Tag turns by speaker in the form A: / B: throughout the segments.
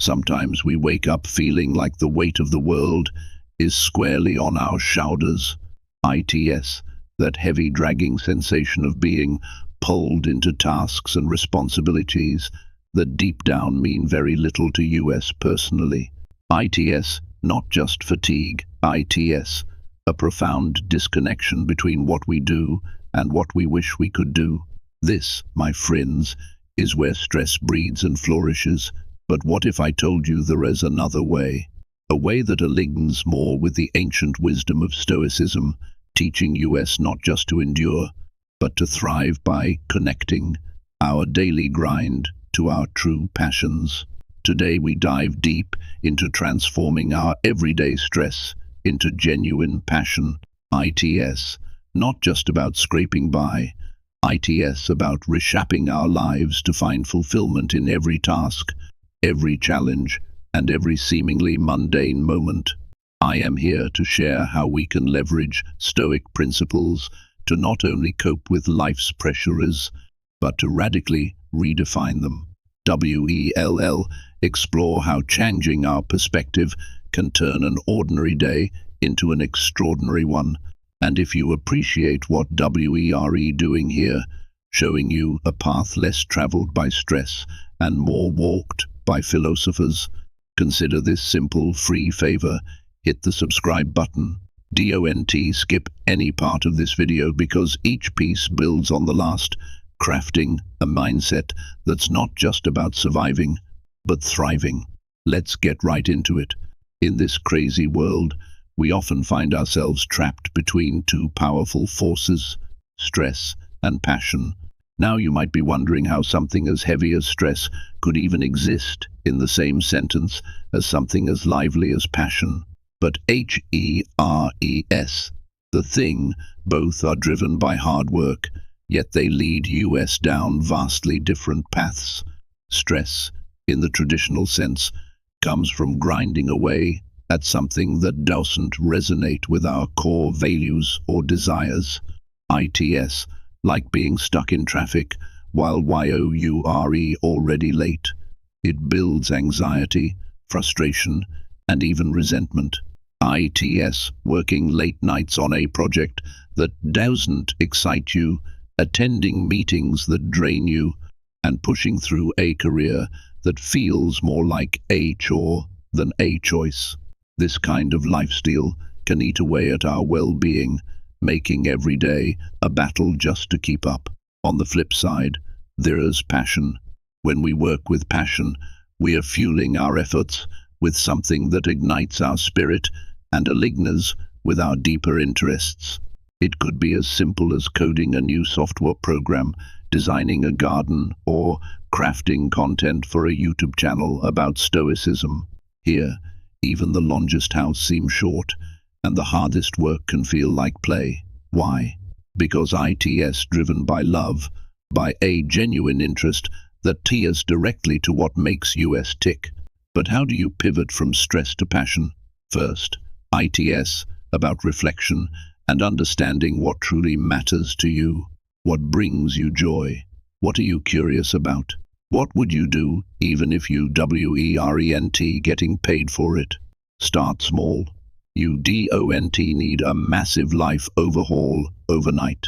A: Sometimes we wake up feeling like the weight of the world is squarely on our shoulders. ITS, that heavy dragging sensation of being pulled into tasks and responsibilities that deep down mean very little to us personally. ITS, not just fatigue. ITS, a profound disconnection between what we do and what we wish we could do. This, my friends, is where stress breeds and flourishes. But what if I told you there is another way? A way that aligns more with the ancient wisdom of Stoicism, teaching us not just to endure, but to thrive by connecting our daily grind to our true passions. Today we dive deep into transforming our everyday stress into genuine passion. ITS, not just about scraping by. ITS about reshaping our lives to find fulfillment in every task, every challenge, and every seemingly mundane moment. I am here to share how we can leverage Stoic principles to not only cope with life's pressures, but to radically redefine them. WELL, explore how changing our perspective can turn an ordinary day into an extraordinary one. And if you appreciate what WERE doing here, showing you a path less traveled by stress and more walked by philosophers, consider this simple, free favor. Hit the subscribe button. Don't skip any part of this video because each piece builds on the last, crafting a mindset that's not just about surviving, but thriving. Let's get right into it. In this crazy world, we often find ourselves trapped between two powerful forces, stress and passion. Now you might be wondering how something as heavy as stress could even exist in the same sentence as something as lively as passion. But HERES, the thing, both are driven by hard work, yet they lead us down vastly different paths. Stress, in the traditional sense, comes from grinding away at something that doesn't resonate with our core values or desires. ITS, like being stuck in traffic while YOURE already late. It builds anxiety, frustration, and even resentment. ITS, working late nights on a project that doesn't excite you, attending meetings that drain you, and pushing through a career that feels more like a chore than a choice. This kind of lifestyle can eat away at our well-being, making every day a battle just to keep up. On the flip side, there is passion. When we work with passion, we are fueling our efforts with something that ignites our spirit and aligns with our deeper interests. It could be as simple as coding a new software program, designing a garden, or crafting content for a YouTube channel about Stoicism. Here, even the longest house seems short, and the hardest work can feel like play. Why? Because ITS driven by love, by a genuine interest that ties directly to what makes us tick. But how do you pivot from stress to passion? First, ITS, about reflection and understanding what truly matters to you. What brings you joy? What are you curious about? What would you do even if you WERENT getting paid for it? Start small. You DONT need a massive life overhaul overnight.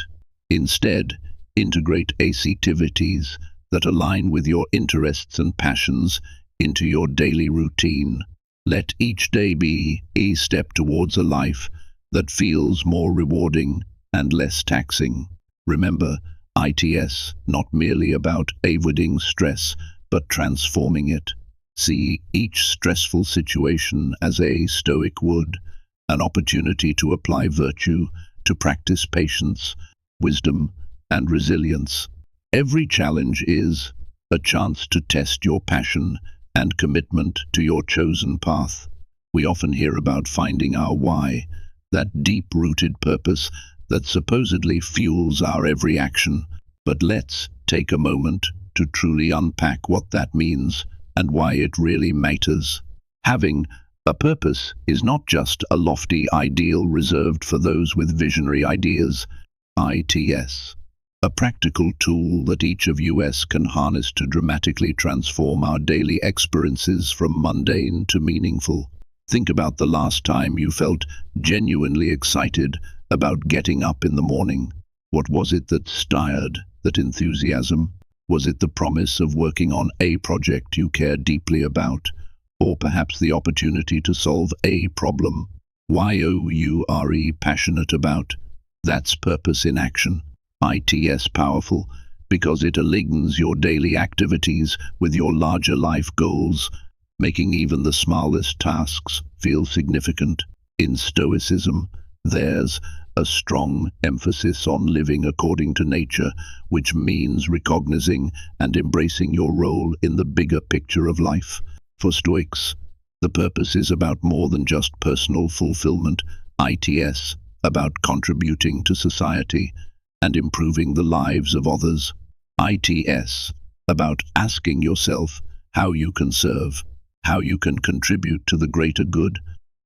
A: Instead, integrate activities that align with your interests and passions into your daily routine. Let each day be a step towards a life that feels more rewarding and less taxing. Remember, ITS, not merely about avoiding stress, but transforming it. See each stressful situation as a Stoic would, an opportunity to apply virtue, to practice patience, wisdom, and resilience. Every challenge is a chance to test your passion and commitment to your chosen path. We often hear about finding our why, that deep-rooted purpose that supposedly fuels our every action. But let's take a moment to truly unpack what that means and why it really matters. Having a purpose is not just a lofty ideal reserved for those with visionary ideas. ITS. a practical tool that each of us can harness to dramatically transform our daily experiences from mundane to meaningful. Think about the last time you felt genuinely excited about getting up in the morning. What was it that stirred that enthusiasm? Was it the promise of working on a project you care deeply about? Or perhaps the opportunity to solve a problem you're passionate about? That's purpose in action. It's powerful because it aligns your daily activities with your larger life goals, making even the smallest tasks feel significant. In Stoicism, there's a strong emphasis on living according to nature, which means recognizing and embracing your role in the bigger picture of life. For Stoics, the purpose is about more than just personal fulfillment. It's about contributing to society and improving the lives of others. It's about asking yourself how you can serve, how you can contribute to the greater good,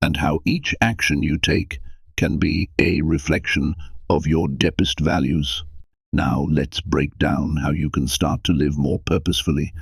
A: and how each action you take can be a reflection of your deepest values. Now let's break down how you can start to live more purposefully.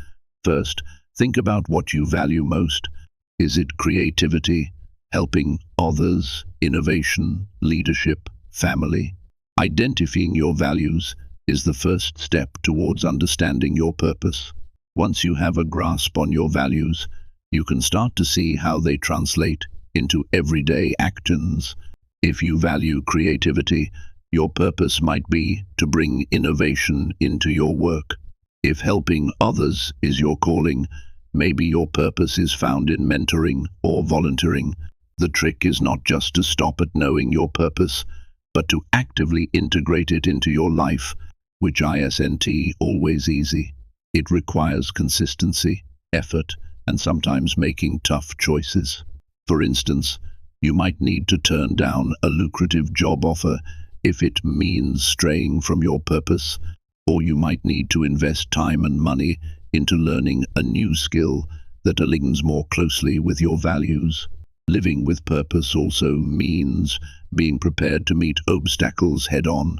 A: First, think about what you value most. Is it creativity, helping others, innovation, leadership, family? Identifying your values is the first step towards understanding your purpose. Once you have a grasp on your values, you can start to see how they translate into everyday actions. If you value creativity, your purpose might be to bring innovation into your work. If helping others is your calling, maybe your purpose is found in mentoring or volunteering. The trick is not just to stop at knowing your purpose, but to actively integrate it into your life, which isn't always easy. It requires consistency, effort, and sometimes making tough choices. For instance, you might need to turn down a lucrative job offer if it means straying from your purpose, or you might need to invest time and money into learning a new skill that aligns more closely with your values. Living with purpose also means being prepared to meet obstacles head-on,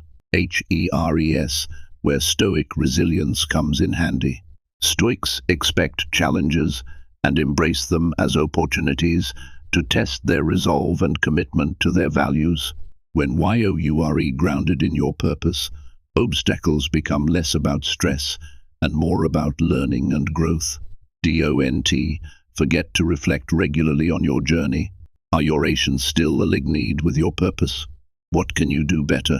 A: where Stoic resilience comes in handy. Stoics expect challenges and embrace them as opportunities to test their resolve and commitment to their values. When you're grounded in your purpose, obstacles become less about stress and more about learning and growth. Forget to reflect regularly on your journey. Are your actions still aligned with your purpose? What can you do better?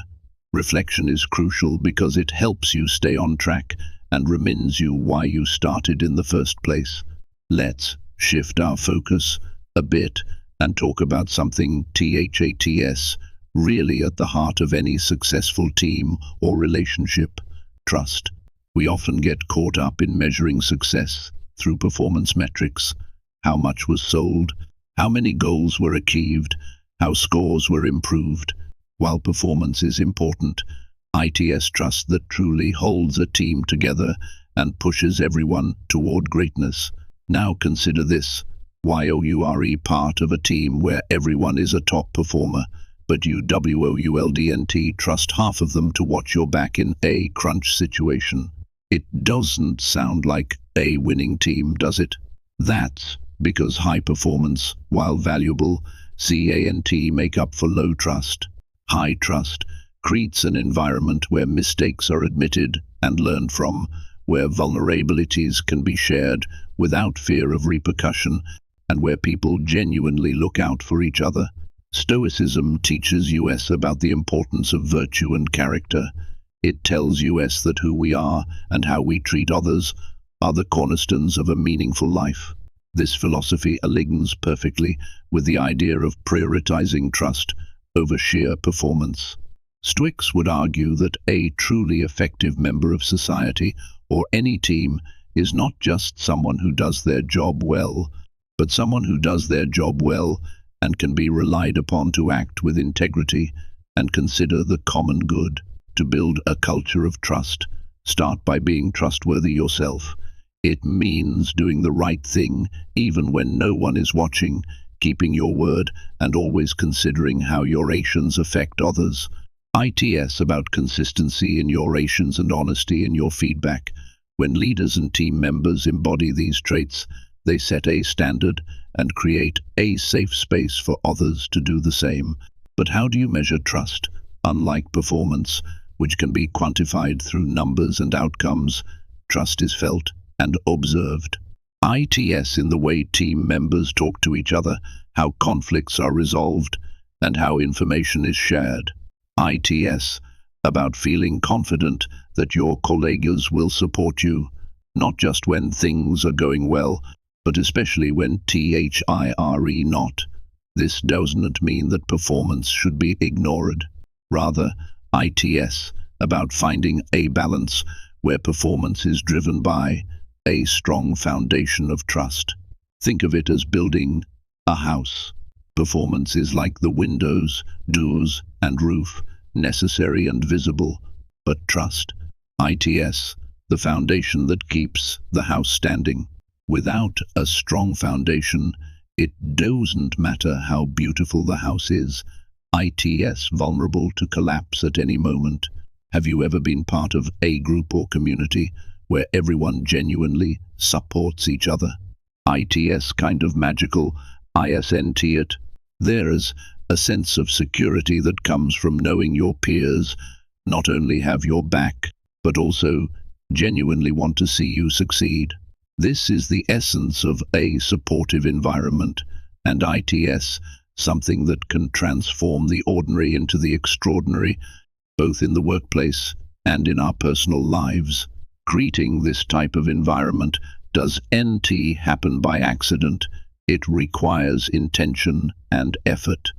A: Reflection is crucial because it helps you stay on track and reminds you why you started in the first place. Let's shift our focus a bit and talk about something that's really at the heart of any successful team or relationship: trust. We often get caught up in measuring success through performance metrics. How much was sold? How many goals were achieved? How scores were improved? While performance is important, it's trust that truly holds a team together and pushes everyone toward greatness. Now consider this. You're part of a team where everyone is a top performer, but you trust half of them to watch your back in a crunch situation. It doesn't sound like a winning team, does it? That's because high performance, while valuable, make up for low trust. High trust creates an environment where mistakes are admitted and learned from, where vulnerabilities can be shared without fear of repercussion, and where people genuinely look out for each other. Stoicism teaches us about the importance of virtue and character. It tells us that who we are and how we treat others are the cornerstones of a meaningful life. This philosophy aligns perfectly with the idea of prioritizing trust over sheer performance. Stoics would argue that a truly effective member of society or any team is not just someone who does their job well, but someone who does their job well and can be relied upon to act with integrity and consider the common good. To build a culture of trust, start by being trustworthy yourself. It means doing the right thing even when no one is watching, keeping your word, and always considering how your actions affect others. ITS about consistency in your actions and honesty in your feedback. When leaders and team members embody these traits, they set a standard and create a safe space for others to do the same. But how do you measure trust? Unlike performance, which can be quantified through numbers and outcomes, trust is felt and observed. ITS in the way team members talk to each other, how conflicts are resolved, and how information is shared. ITS about feeling confident that your colleagues will support you, not just when things are going well, but especially when THIRE not. This doesn't mean that performance should be ignored. Rather, ITS about finding a balance where performance is driven by a strong foundation of trust. Think of it as building a house. Performance is like the windows, doors, and roof, necessary and visible, but trust, ITS, the foundation that keeps the house standing. Without a strong foundation, it doesn't matter how beautiful the house is. ITS vulnerable to collapse at any moment. Have you ever been part of a group or community where everyone genuinely supports each other? ITS kind of magical, ISNT it. There's a sense of security that comes from knowing your peers not only have your back, but also genuinely want to see you succeed. This is the essence of a supportive environment, and ITS, something that can transform the ordinary into the extraordinary, both in the workplace and in our personal lives. Creating this type of environment does NT happen by accident. It requires intention and effort.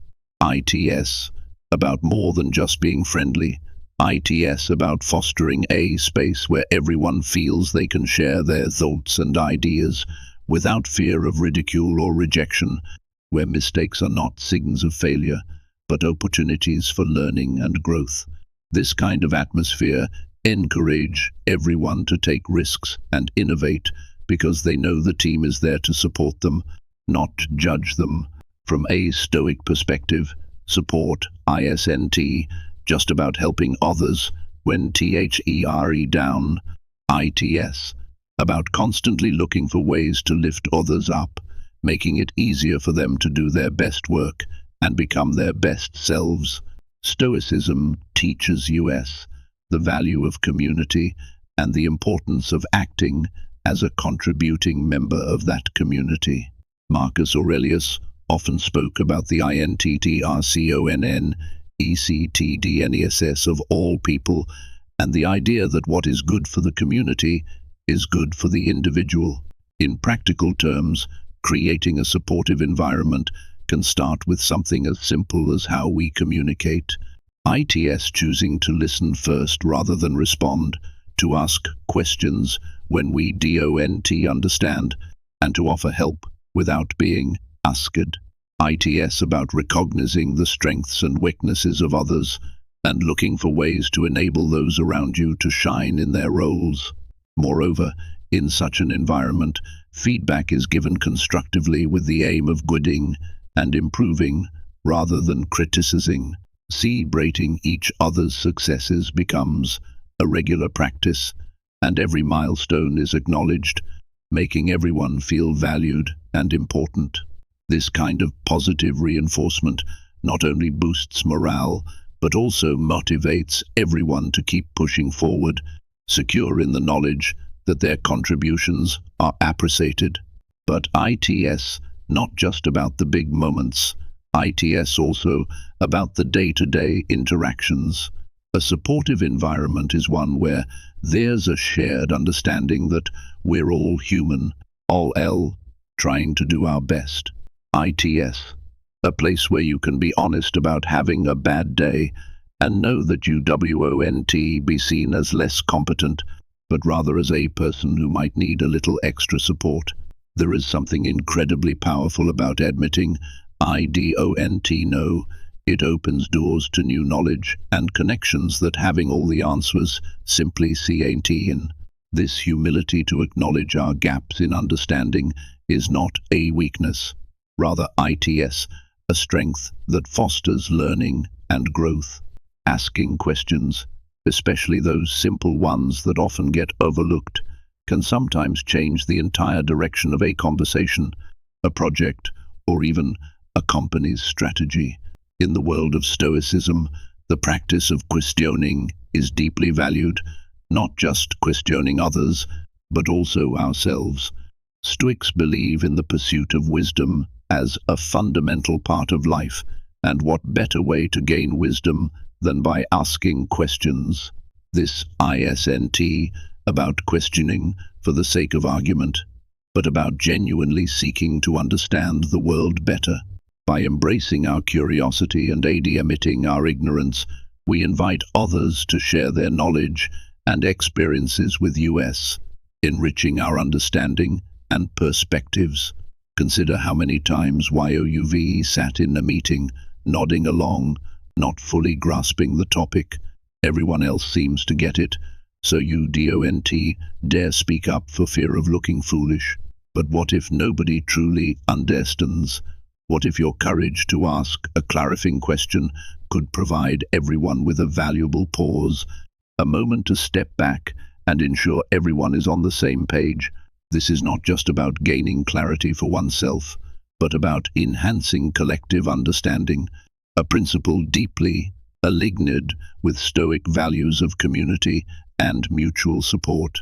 A: ITS, about more than just being friendly. ITS, about fostering a space where everyone feels they can share their thoughts and ideas without fear of ridicule or rejection, where mistakes are not signs of failure, but opportunities for learning and growth. This kind of atmosphere encourages everyone to take risks and innovate because they know the team is there to support them, not judge them. From a Stoic perspective, support, ISNT, just about helping others when THERE down, ITS, about constantly looking for ways to lift others up, making it easier for them to do their best work and become their best selves. Stoicism teaches us the value of community and the importance of acting as a contributing member of that community. Marcus Aurelius often spoke about the INTTRCONNECTDNESS of all people, and the idea that what is good for the community is good for the individual. In practical terms, creating a supportive environment can start with something as simple as how we communicate. ITS choosing to listen first rather than respond, to ask questions when we don't understand, and to offer help without being asked. ITS about recognizing the strengths and weaknesses of others and looking for ways to enable those around you to shine in their roles. Moreover, in such an environment, feedback is given constructively with the aim of guiding and improving rather than criticizing. Celebrating each other's successes becomes a regular practice, and every milestone is acknowledged, making everyone feel valued and important. This kind of positive reinforcement not only boosts morale, but also motivates everyone to keep pushing forward, secure in the knowledge that their contributions are appreciated. But ITS, not just about the big moments, ITS also about the day-to-day interactions. A supportive environment is one where there's a shared understanding that we're all human, all trying to do our best. ITS, a place where you can be honest about having a bad day and know that you won't be seen as less competent, but rather as a person who might need a little extra support. There is something incredibly powerful about admitting I don't know. It opens doors to new knowledge and connections that having all the answers simply can't in. This humility to acknowledge our gaps in understanding is not a weakness, rather ITS, a strength that fosters learning and growth. Asking questions, especially those simple ones that often get overlooked, can sometimes change the entire direction of a conversation, a project, or even a company's strategy. In the world of Stoicism, the practice of questioning is deeply valued, not just questioning others, but also ourselves. Stoics believe in the pursuit of wisdom as a fundamental part of life, and what better way to gain wisdom than by asking questions? This isn't about questioning for the sake of argument, but about genuinely seeking to understand the world better. By embracing our curiosity and admitting our ignorance, we invite others to share their knowledge and experiences with us, enriching our understanding and perspectives. Consider how many times you've sat in a meeting, nodding along, not fully grasping the topic. Everyone else seems to get it, so you don't dare speak up for fear of looking foolish. But what if nobody truly understands? What if your courage to ask a clarifying question could provide everyone with a valuable pause, a moment to step back and ensure everyone is on the same page? This is not just about gaining clarity for oneself, but about enhancing collective understanding, a principle deeply aligned with Stoic values of community and mutual support.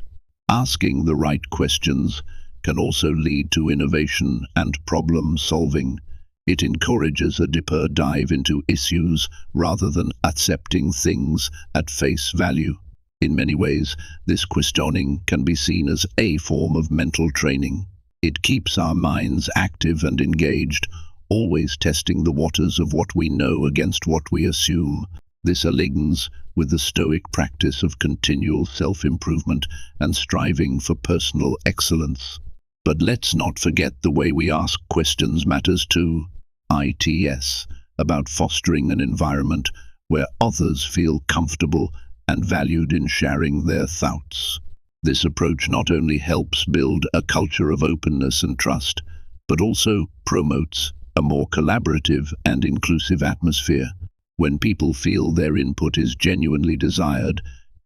A: Asking the right questions can also lead to innovation and problem solving. It encourages a deeper dive into issues rather than accepting things at face value. In many ways, this questioning can be seen as a form of mental training. It keeps our minds active and engaged, always testing the waters of what we know against what we assume. This aligns with the Stoic practice of continual self-improvement and striving for personal excellence. But let's not forget the way we ask questions matters too. It's about fostering an environment where others feel comfortable and valued in sharing their thoughts. This approach not only helps build a culture of openness and trust, but also promotes a more collaborative and inclusive atmosphere. When people feel their input is genuinely desired,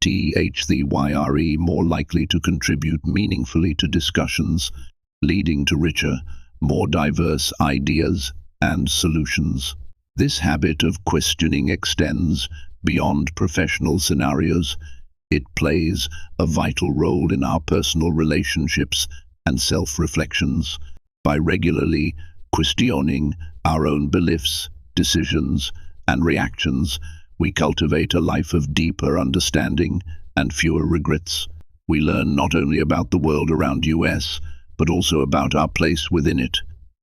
A: they are more likely to contribute meaningfully to discussions, leading to richer, more diverse ideas and solutions. This habit of questioning extends beyond professional scenarios. It plays a vital role in our personal relationships and self-reflections. By regularly questioning our own beliefs, decisions, and reactions, we cultivate a life of deeper understanding and fewer regrets. We learn not only about the world around us, but also about our place within it.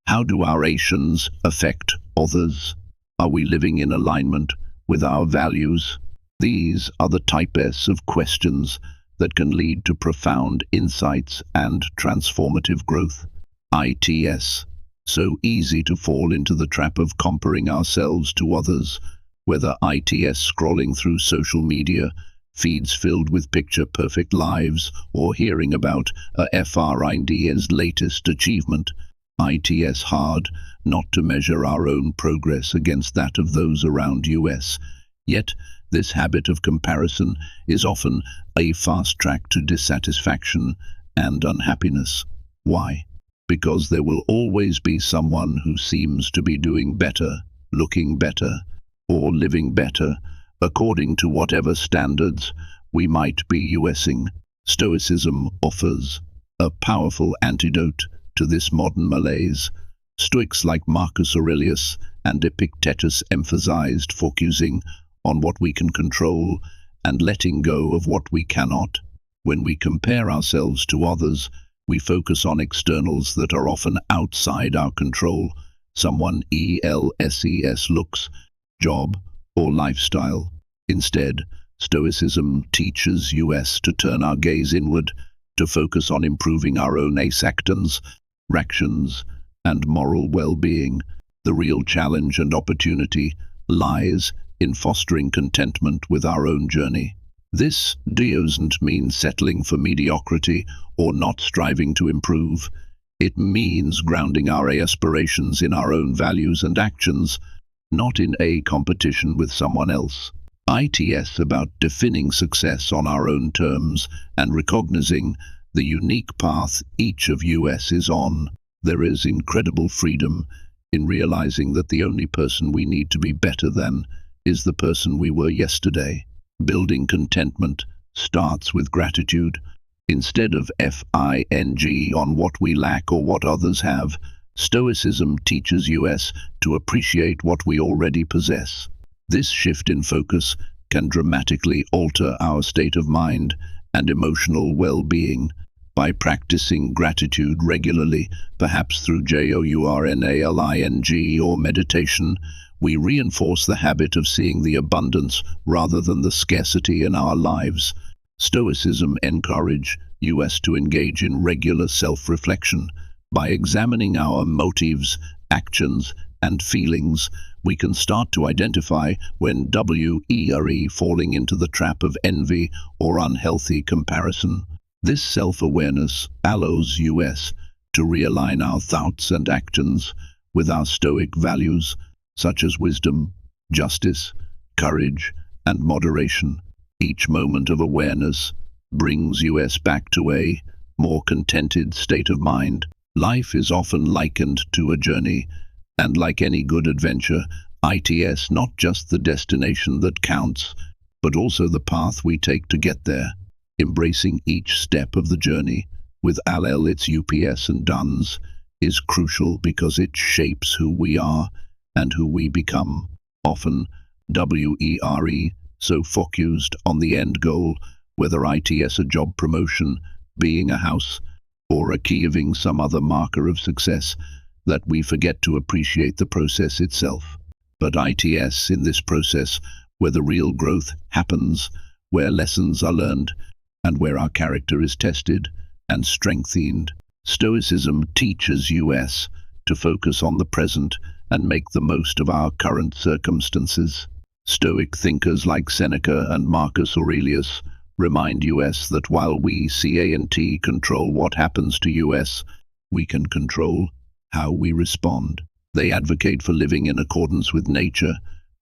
A: How do our actions affect others? Are we living in alignment with our values? These are the types of questions that can lead to profound insights and transformative growth. It's so easy to fall into the trap of comparing ourselves to others, whether it's scrolling through social media, feeds filled with picture-perfect lives, or hearing about a friend's latest achievement. It's hard not to measure our own progress against that of those around us. Yet, this habit of comparison is often a fast track to dissatisfaction and unhappiness. Why? Because there will always be someone who seems to be doing better, looking better, or living better, according to whatever standards we might be using. Stoicism offers a powerful antidote to this modern malaise. Stoics like Marcus Aurelius and Epictetus emphasized focusing on what we can control and letting go of what we cannot. When we compare ourselves to others, we focus on externals that are often outside our control, someone else's looks, job, or lifestyle. Instead, Stoicism teaches us to turn our gaze inward, to focus on improving our own actions, and moral well-being. The real challenge and opportunity lies in fostering contentment with our own journey. This doesn't mean settling for mediocrity or not striving to improve. It means grounding our aspirations in our own values and actions, not in a competition with someone else. ITS about defining success on our own terms and recognizing the unique path each of US is on. There is incredible freedom in realizing that the only person we need to be better than is the person we were yesterday. Building contentment starts with gratitude. Instead of FING on what we lack or what others have, Stoicism teaches us to appreciate what we already possess. This shift in focus can dramatically alter our state of mind and emotional well-being. By practicing gratitude regularly, perhaps through journaling or meditation, we reinforce the habit of seeing the abundance rather than the scarcity in our lives. Stoicism encourages us to engage in regular self-reflection. By examining our motives, actions, and feelings, we can start to identify when we're falling into the trap of envy or unhealthy comparison. This self-awareness allows us to realign our thoughts and actions with our Stoic values, such as wisdom, justice, courage, and moderation. Each moment of awareness brings us back to a more contented state of mind. Life is often likened to a journey, and like any good adventure, ITS not just the destination that counts, but also the path we take to get there. Embracing each step of the journey, with its UPS and duns, is crucial because it shapes who we are and who we become. Often, so focused on the end goal, whether ITS a job promotion, being a house, or achieving some other marker of success, that we forget to appreciate the process itself. But ITS in this process, where the real growth happens, where lessons are learned, and where our character is tested and strengthened. Stoicism teaches us to focus on the present and make the most of our current circumstances. Stoic thinkers like Seneca and Marcus Aurelius remind us that while we CANT control what happens to us, we can control how we respond. They advocate for living in accordance with nature,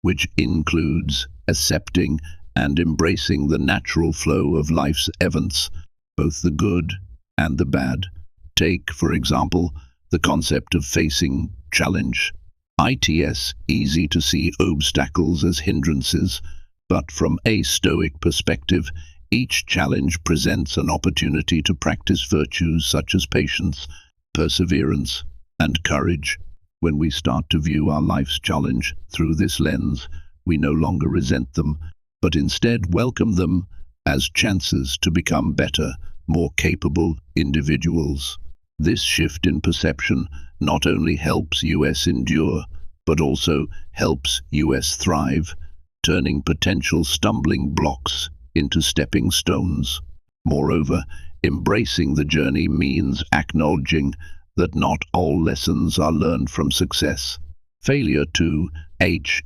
A: which includes accepting and embracing the natural flow of life's events, both the good and the bad. Take, for example, the concept of facing challenge. ITS easy to see obstacles as hindrances, but from a Stoic perspective, each challenge presents an opportunity to practice virtues such as patience, perseverance, and courage. When we start to view our life's challenge through this lens, we no longer resent them, but instead welcome them as chances to become better, more capable individuals. This shift in perception not only helps us endure, but also helps us thrive, turning potential stumbling blocks into stepping stones. Moreover, embracing the journey means acknowledging that not all lessons are learned from success. Failure too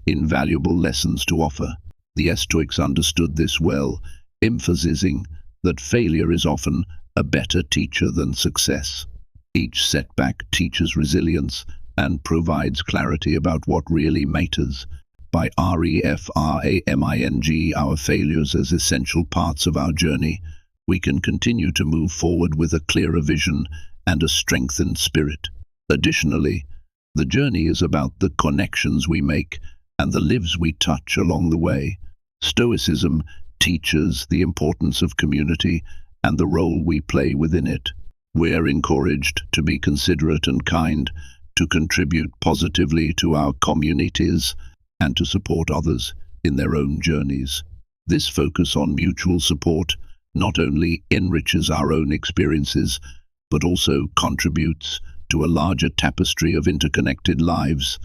A: invaluable lessons to offer. The Stoics understood this well, emphasizing that failure is often a better teacher than success. Each setback teaches resilience and provides clarity about what really matters. By reframing our failures as essential parts of our journey, we can continue to move forward with a clearer vision and a strengthened spirit. Additionally, the journey is about the connections we make and the lives we touch along the way. Stoicism teaches the importance of community and the role we play within it. We're encouraged to be considerate and kind, to contribute positively to our communities, and to support others in their own journeys. This focus on mutual support not only enriches our own experiences, but also contributes to a larger tapestry of interconnected lives,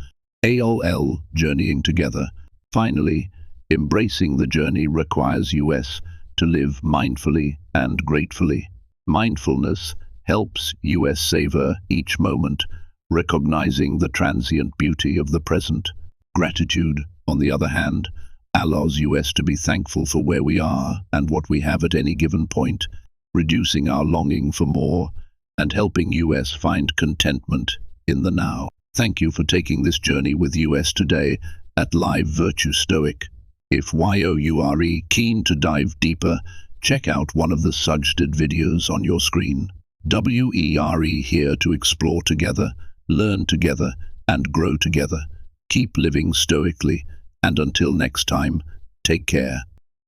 A: journeying together. Finally, embracing the journey requires us to live mindfully and gratefully. Mindfulness helps us savor each moment, recognizing the transient beauty of the present. Gratitude, on the other hand, allows us to be thankful for where we are and what we have at any given point, reducing our longing for more and helping us find contentment in the now. Thank you for taking this journey with us today at Live Virtue Stoic. If you're keen to dive deeper, check out one of the suggested videos on your screen. We're here to explore together, learn together, and grow together. Keep living stoically, and until next time, take care.